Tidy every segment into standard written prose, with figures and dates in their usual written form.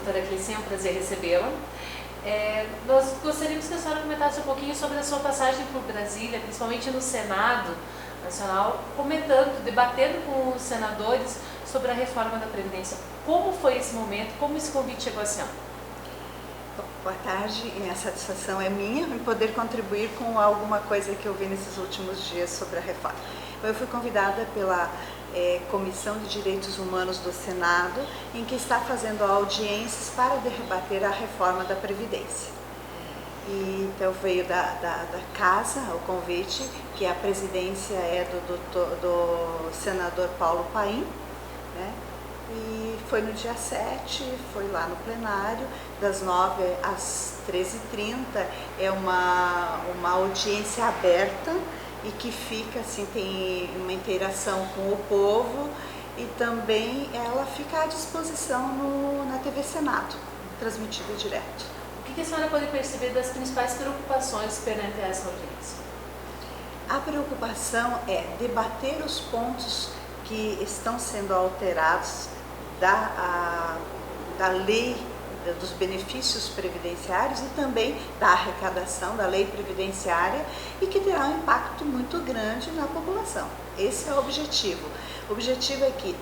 doutora Cleicinha, é um prazer recebê-la. Nós gostaríamos que a senhora comentasse um pouquinho sobre a sua passagem por Brasília, principalmente no Senado Nacional, debatendo com os senadores sobre a reforma da Previdência. Como foi esse momento? Como esse convite chegou à senhora? Boa tarde, a satisfação é minha em poder contribuir com alguma coisa que eu vi nesses últimos dias sobre a reforma. Eu fui convidada pela Comissão de Direitos Humanos do Senado, em que está fazendo audiências para debater a reforma da Previdência. E, então veio da casa o convite, que a presidência é do senador Paulo Paim, né? E foi no dia 7, foi lá no plenário, das 9 às 13h30, é uma audiência aberta e que fica, assim, tem uma interação com o povo e também ela fica à disposição na TV Senado, transmitida direto. O que a senhora pode perceber das principais preocupações perante essa audiência? A preocupação é debater os pontos que estão sendo alterados da lei dos benefícios previdenciários e também da arrecadação da lei previdenciária e que terá um impacto muito grande na população. Esse é o objetivo. O objetivo é que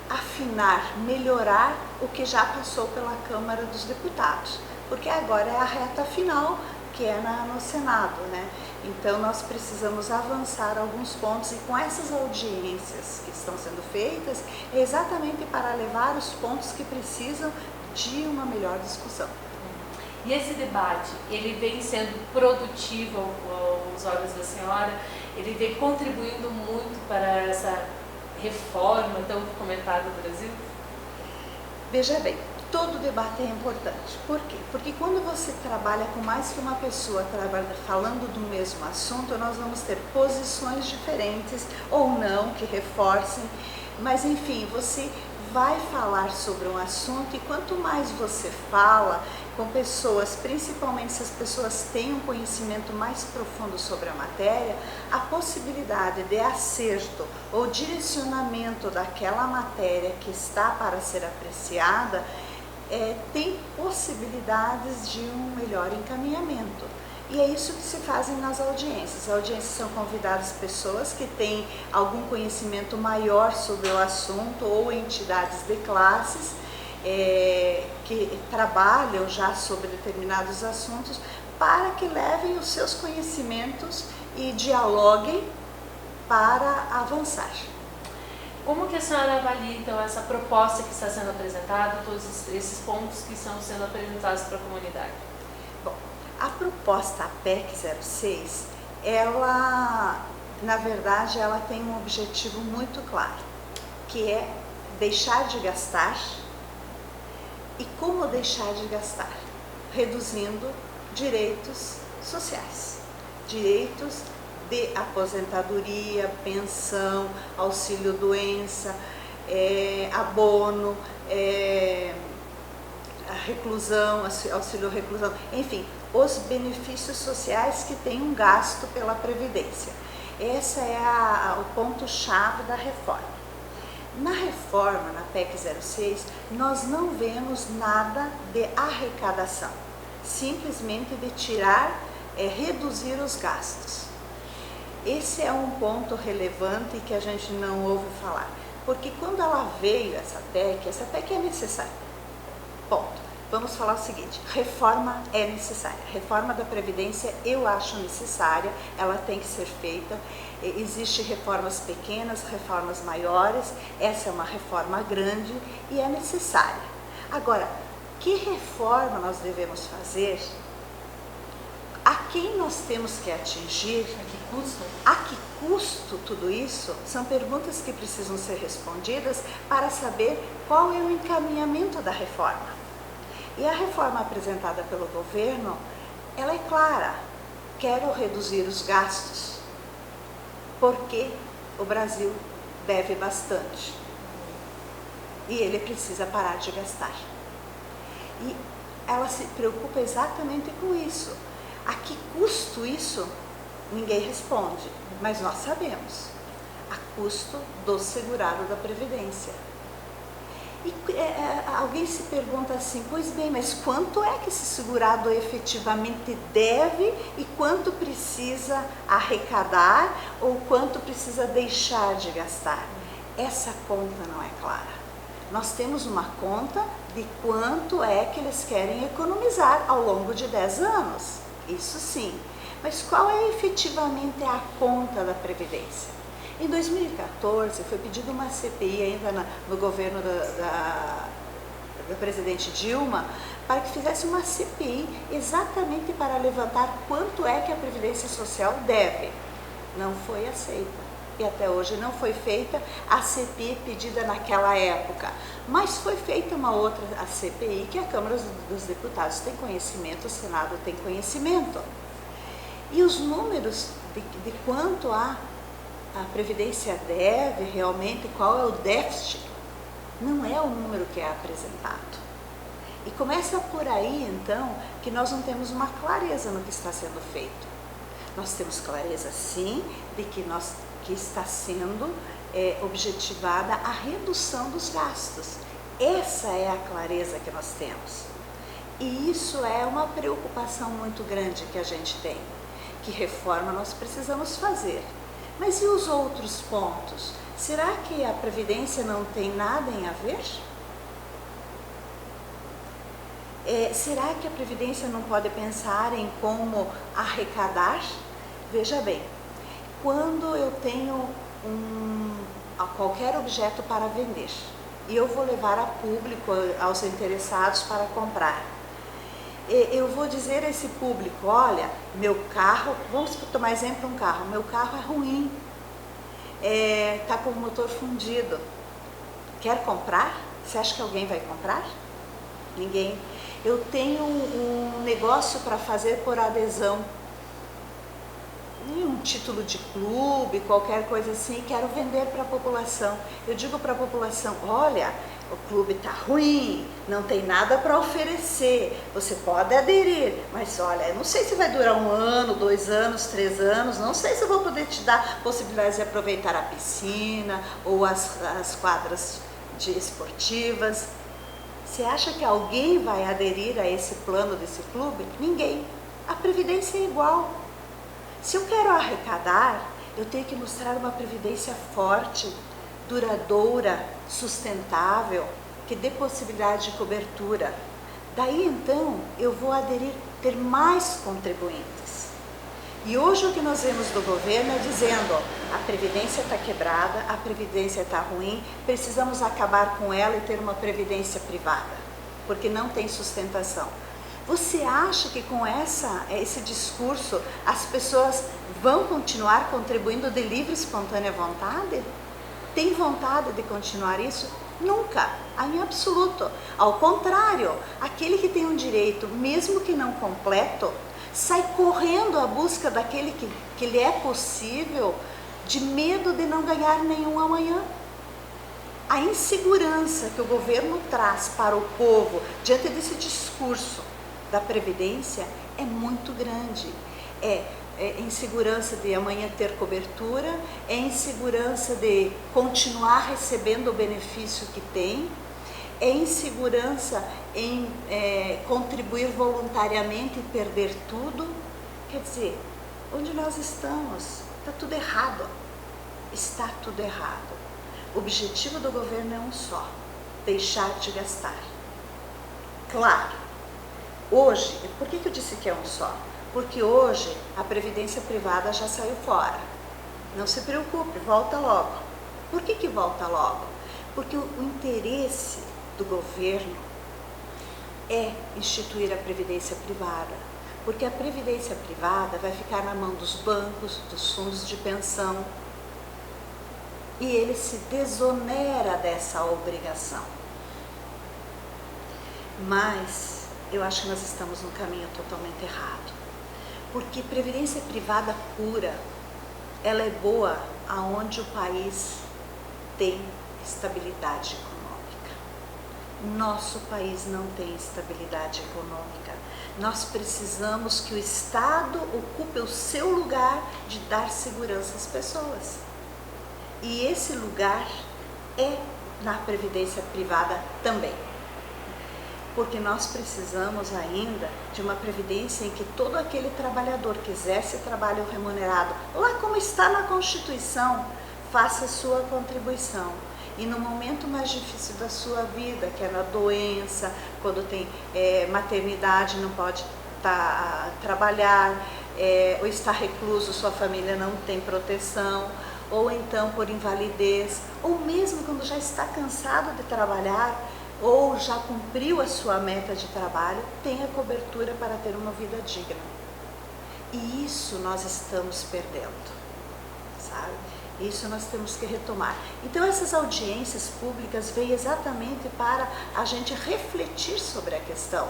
afinar, melhorar o que já passou pela Câmara dos Deputados, porque agora é a reta final, que é no Senado, né? Então nós precisamos avançar alguns pontos e com essas audiências que estão sendo feitas, é exatamente para levar os pontos que precisam de uma melhor discussão. E esse debate, ele vem sendo produtivo aos olhos da senhora? Ele vem contribuindo muito para essa reforma tão comentada no Brasil? Veja bem, todo debate é importante. Por quê? Porque quando você trabalha com mais que uma pessoa falando do mesmo assunto, nós vamos ter posições diferentes ou não que reforcem, mas enfim, você vai falar sobre um assunto e quanto mais você fala com pessoas, principalmente se as pessoas têm um conhecimento mais profundo sobre a matéria, a possibilidade de acerto ou direcionamento daquela matéria que está para ser apreciada tem possibilidades de um melhor encaminhamento. E é isso que se fazem nas audiências. As audiências são convidadas pessoas que têm algum conhecimento maior sobre o assunto ou entidades de classes que trabalham já sobre determinados assuntos para que levem os seus conhecimentos e dialoguem para avançar. Como que a senhora avalia, então, essa proposta que está sendo apresentada, todos esses pontos que estão sendo apresentados para a comunidade? Bom, a proposta PEC 06, ela, na verdade, ela tem um objetivo muito claro, que é deixar de gastar. E como deixar de gastar? Reduzindo direitos sociais, direitos de aposentadoria, pensão, auxílio-doença, abono, a reclusão, auxílio-reclusão, enfim, os benefícios sociais que têm um gasto pela Previdência. Esse é o ponto-chave da reforma. Na reforma, na PEC 06, nós não vemos nada de arrecadação, simplesmente de tirar, reduzir os gastos. Esse é um ponto relevante que a gente não ouve falar, porque quando ela veio, essa PEC é necessária. Ponto. Vamos falar o seguinte, reforma é necessária. Reforma da Previdência eu acho necessária, ela tem que ser feita. Existem reformas pequenas, reformas maiores, essa é uma reforma grande e é necessária. Agora, que reforma nós devemos fazer? A quem nós temos que atingir? A que custo? A que custo tudo isso? São perguntas que precisam ser respondidas para saber qual é o encaminhamento da reforma. E a reforma apresentada pelo governo, ela é clara, quero reduzir os gastos, porque o Brasil deve bastante e ele precisa parar de gastar. E ela se preocupa exatamente com isso. A que custo isso? Ninguém responde, mas nós sabemos. A custo do segurado da Previdência. E alguém se pergunta assim, pois bem, mas quanto é que esse segurado efetivamente deve e quanto precisa arrecadar ou quanto precisa deixar de gastar? Essa conta não é clara. Nós temos uma conta de quanto é que eles querem economizar ao longo de 10 anos, isso sim. Mas qual é efetivamente a conta da Previdência? Em 2014 foi pedida uma CPI ainda no governo da presidente Dilma, para que fizesse uma CPI exatamente para levantar quanto é que a Previdência Social deve. Não foi aceita. E até hoje não foi feita a CPI pedida naquela época. Mas foi feita uma outra a CPI que a Câmara dos Deputados tem conhecimento, o Senado tem conhecimento. E os números de quanto a Previdência deve realmente, qual é o déficit, não é o número que é apresentado. E começa por aí, então, que nós não temos uma clareza no que está sendo feito. Nós temos clareza, sim, de que está sendo objetivada a redução dos gastos. Essa é a clareza que nós temos. E isso é uma preocupação muito grande que a gente tem. Que reforma nós precisamos fazer. Mas e os outros pontos? Será que a Previdência não tem nada em a ver? Será que a Previdência não pode pensar em como arrecadar? Veja bem, quando eu tenho qualquer objeto para vender e eu vou levar a público, aos interessados para comprar, eu vou dizer a esse público, olha, meu carro, vamos tomar exemplo um carro, meu carro é ruim, está com o motor fundido, quer comprar? Você acha que alguém vai comprar? Ninguém. Eu tenho um negócio para fazer por adesão, um título de clube, qualquer coisa assim, quero vender para a população. Eu digo para a população, olha, o clube está ruim, não tem nada para oferecer, você pode aderir, mas olha, eu não sei se vai durar 1 ano, 2 anos, 3 anos, não sei se eu vou poder te dar possibilidade de aproveitar a piscina ou as quadras esportivas. Você acha que alguém vai aderir a esse plano desse clube? Ninguém. A Previdência é igual. Se eu quero arrecadar, eu tenho que mostrar uma previdência forte, duradoura, sustentável, que dê possibilidade de cobertura. Daí então eu vou ter mais contribuintes. E hoje o que nós vemos do governo é dizendo, a Previdência está quebrada, a Previdência está ruim, precisamos acabar com ela e ter uma Previdência privada, porque não tem sustentação. Você acha que com esse discurso as pessoas vão continuar contribuindo de livre e espontânea vontade? Tem vontade de continuar isso? Nunca, em absoluto. Ao contrário, aquele que tem um direito, mesmo que não completo, sai correndo à busca daquele que lhe é possível, de medo de não ganhar nenhum amanhã. A insegurança que o governo traz para o povo diante desse discurso da Previdência é muito grande. É insegurança de amanhã ter cobertura, é insegurança de continuar recebendo o benefício que tem, é insegurança em contribuir voluntariamente e perder tudo. Quer dizer, onde nós estamos? Está tudo errado. Está tudo errado. O objetivo do governo é um só: deixar de gastar. Claro. Hoje, por que eu disse que é um só? Porque hoje a Previdência privada já saiu fora. Não se preocupe, volta logo. Por que volta logo? Porque o interesse do governo é instituir a Previdência privada. Porque a Previdência privada vai ficar na mão dos bancos, dos fundos de pensão, e ele se desonera dessa obrigação. Mas eu acho que nós estamos num caminho totalmente errado, porque previdência privada pura, ela é boa aonde o país tem estabilidade econômica. Nosso país não tem estabilidade econômica. Nós precisamos que o Estado ocupe o seu lugar de dar segurança às pessoas. E esse lugar é na previdência privada também. Porque nós precisamos ainda de uma previdência em que todo aquele trabalhador que exerce trabalho remunerado, lá como está na Constituição, faça a sua contribuição. E no momento mais difícil da sua vida, que é na doença, quando tem maternidade, não pode trabalhar, ou está recluso, sua família não tem proteção, ou então por invalidez, ou mesmo quando já está cansado de trabalhar, ou já cumpriu a sua meta de trabalho, tenha cobertura para ter uma vida digna. E isso nós estamos perdendo, sabe? Isso nós temos que retomar. Então essas audiências públicas veio exatamente para a gente refletir sobre a questão.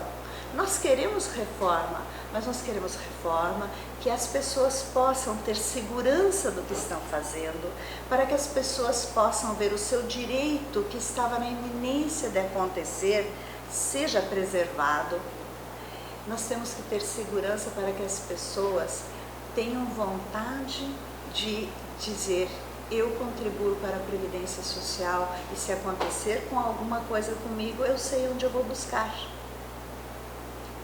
Nós queremos reforma, mas nós queremos reforma que as pessoas possam ter segurança do que estão fazendo, para que as pessoas possam ver o seu direito que estava na iminência de acontecer, seja preservado. Nós temos que ter segurança para que as pessoas tenham vontade de dizer: eu contribuo para a Previdência Social e se acontecer com alguma coisa comigo, eu sei onde eu vou buscar.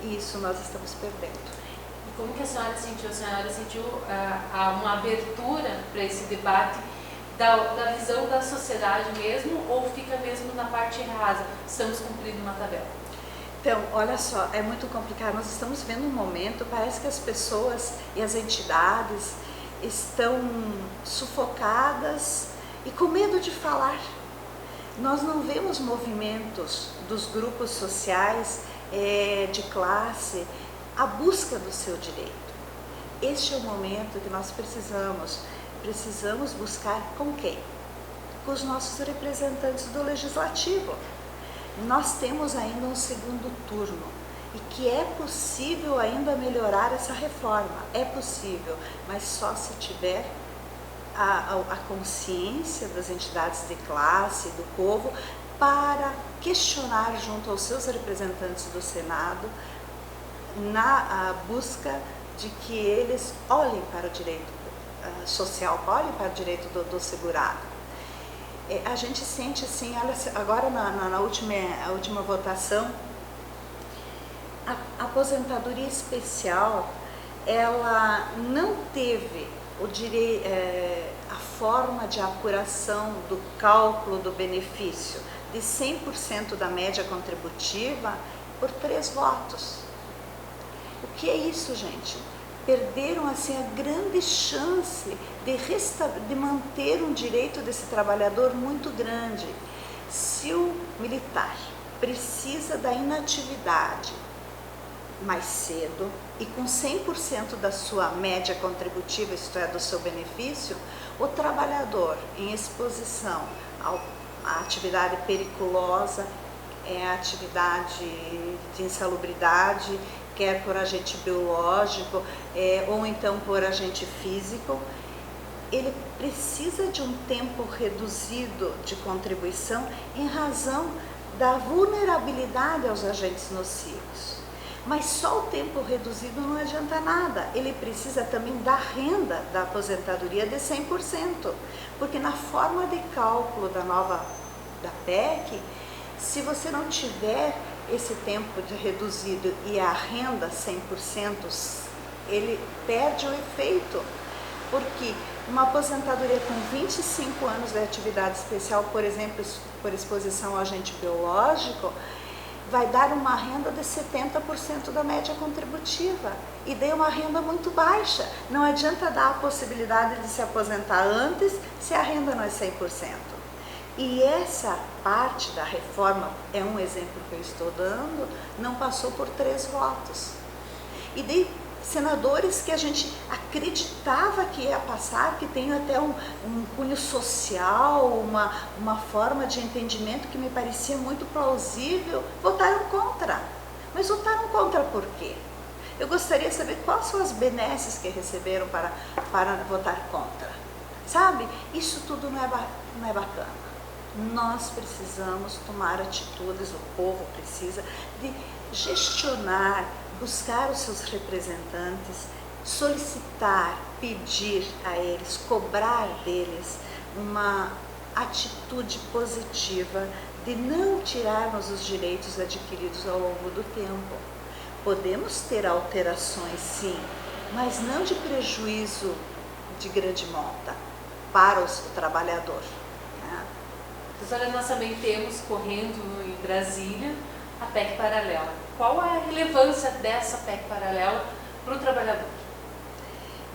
E isso nós estamos perdendo. E como que a senhora sentiu? A senhora sentiu uma abertura para esse debate da visão da sociedade mesmo, ou fica mesmo na parte rasa? Estamos cumprindo uma tabela. Então, olha só, é muito complicado. Nós estamos vendo um momento, parece que as pessoas e as entidades estão sufocadas e com medo de falar. Nós não vemos movimentos dos grupos sociais de classe, a busca do seu direito. Este é o momento que nós precisamos buscar com quem? Com os nossos representantes do Legislativo. Nós temos ainda um segundo turno e que é possível ainda melhorar essa reforma, é possível, mas só se tiver a consciência das entidades de classe, do povo, para questionar junto aos seus representantes do Senado na busca de que eles olhem para o direito social, olhem para o direito do segurado. A gente sente assim, olha, agora na última votação, a aposentadoria especial, ela não teve o direito, a forma de apuração do cálculo do benefício de 100% da média contributiva por 3 votos. O que é isso, gente? Perderam assim a grande chance de manter um direito desse trabalhador muito grande. Se o militar precisa da inatividade mais cedo e com 100% da sua média contributiva, isto é, do seu benefício, o trabalhador em exposição à atividade periculosa, a atividade de insalubridade, quer por agente biológico ou então por agente físico, ele precisa de um tempo reduzido de contribuição em razão da vulnerabilidade aos agentes nocivos. Mas só o tempo reduzido não adianta nada, ele precisa também da renda da aposentadoria de 100%, porque na forma de cálculo da PEC, se você não tiver esse tempo de reduzido e a renda 100%, ele perde o efeito, porque uma aposentadoria com 25 anos de atividade especial, por exemplo, por exposição ao agente biológico, vai dar uma renda de 70% da média contributiva e daí uma renda muito baixa. Não adianta dar a possibilidade de se aposentar antes se a renda não é 100%. E essa parte da reforma, é um exemplo que eu estou dando, não passou por 3 votos. E daí senadores que a gente acreditava que ia passar, que tem até um cunho social, uma forma de entendimento que me parecia muito plausível, votaram contra. Mas votaram contra por quê? Eu gostaria de saber quais são as benesses que receberam para votar contra. Sabe? Isso tudo não é bacana. Nós precisamos tomar atitudes, o povo precisa de gestionar, buscar os seus representantes, solicitar, pedir a eles, cobrar deles atitude positiva de não tirarmos os direitos adquiridos ao longo do tempo. Podemos ter alterações, sim, mas não de prejuízo de grande monta para o trabalhador. Professora, nós também temos correndo em Brasília a PEC paralela. Qual a relevância dessa PEC paralela para o trabalhador?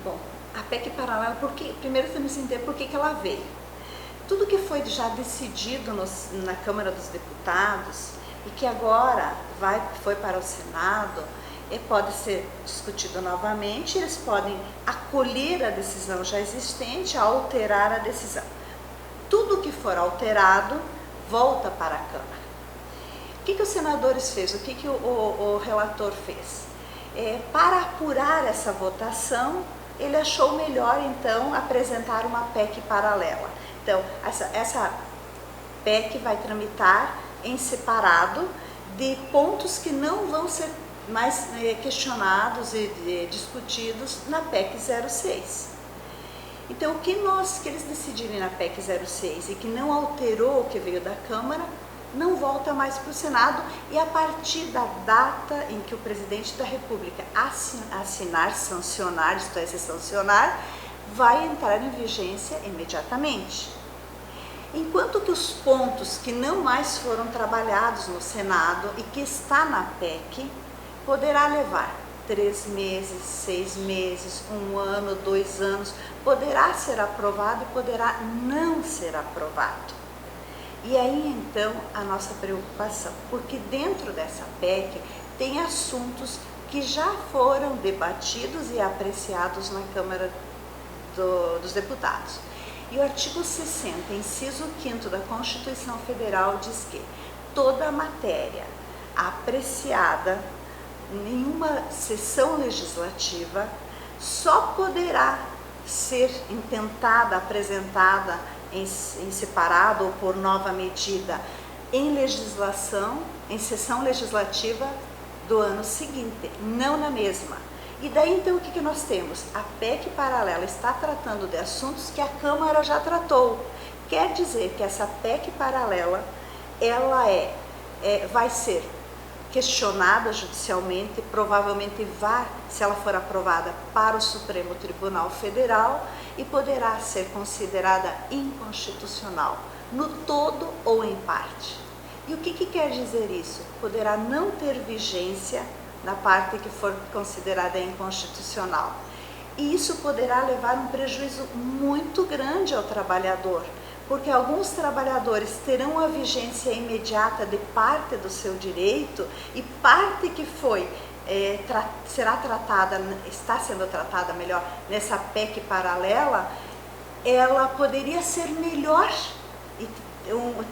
Bom, a PEC paralela, primeiro temos que entender por que ela veio. Tudo que foi já decidido na Câmara dos Deputados e que agora foi para o Senado, pode ser discutido novamente, eles podem acolher a decisão já existente, alterar a decisão. Tudo que for alterado, volta para a Câmara. O que os senadores fez? O que o relator fez? Para apurar essa votação, ele achou melhor, então, apresentar uma PEC paralela. Então, essa PEC vai tramitar em separado de pontos que não vão ser mais questionados e discutidos na PEC 06. Então, o que eles decidirem na PEC 06 e que não alterou o que veio da Câmara, não volta mais para o Senado, e a partir da data em que o presidente da República assinar, sancionar, isto é, se sancionar, vai entrar em vigência imediatamente. Enquanto que os pontos que não mais foram trabalhados no Senado e que está na PEC, poderá levar 3 meses, 6 meses, 1 ano, 2 anos, poderá ser aprovado e poderá não ser aprovado. E aí então a nossa preocupação, porque dentro dessa PEC tem assuntos que já foram debatidos e apreciados na Câmara dos Deputados. E o artigo 60, inciso 5º da Constituição Federal diz que toda matéria apreciada em uma sessão legislativa só poderá ser intentada, apresentada em separado ou por nova medida em legislação, em sessão legislativa do ano seguinte, não na mesma. E daí então o que nós temos? A PEC paralela está tratando de assuntos que a Câmara já tratou. Quer dizer que essa PEC paralela, ela vai ser questionada judicialmente, provavelmente vai, se ela for aprovada, para o Supremo Tribunal Federal e poderá ser considerada inconstitucional, no todo ou em parte. E o que quer dizer isso? Poderá não ter vigência na parte que for considerada inconstitucional. E isso poderá levar um prejuízo muito grande ao trabalhador, porque alguns trabalhadores terão a vigência imediata de parte do seu direito e parte que está sendo tratada melhor nessa PEC paralela, ela poderia ser melhor e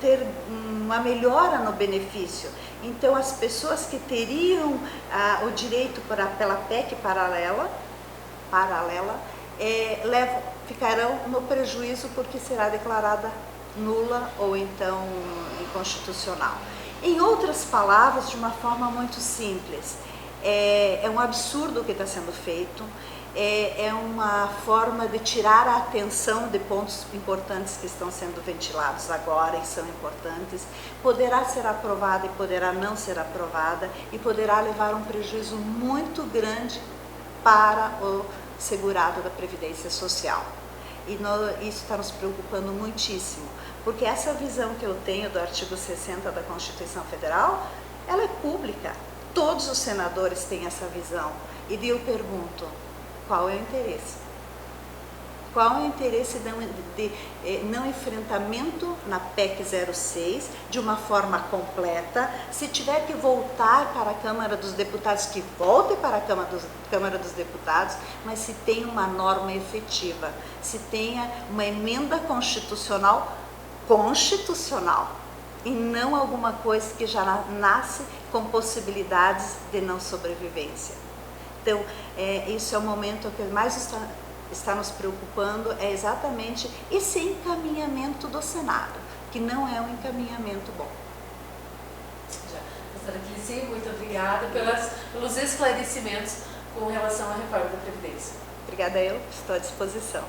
ter uma melhora no benefício. Então as pessoas que teriam o direito pela PEC paralela ficarão no prejuízo porque será declarada nula ou então inconstitucional. Em outras palavras, de uma forma muito simples, é um absurdo o que está sendo feito, é uma forma de tirar a atenção de pontos importantes que estão sendo ventilados agora e são importantes, poderá ser aprovada e poderá não ser aprovada e poderá levar um prejuízo muito grande para o segurado da Previdência Social. E isso está nos preocupando muitíssimo, porque essa visão que eu tenho do artigo 60 da Constituição Federal, ela é pública, todos os senadores têm essa visão. E daí eu pergunto, qual é o interesse? Qual é o interesse de não enfrentamento na PEC 06 de uma forma completa? Se tiver que voltar para a Câmara dos Deputados, que volte para a Câmara dos Deputados, mas se tenha uma norma efetiva, se tenha uma emenda constitucional e não alguma coisa que já nasce com possibilidades de não sobrevivência. Então, isso é o momento que mais está nos preocupando, é exatamente esse encaminhamento do Senado, que não é um encaminhamento bom. Professora Cleci, muito obrigada pelos esclarecimentos com relação à reforma da Previdência. Obrigada, eu estou à disposição.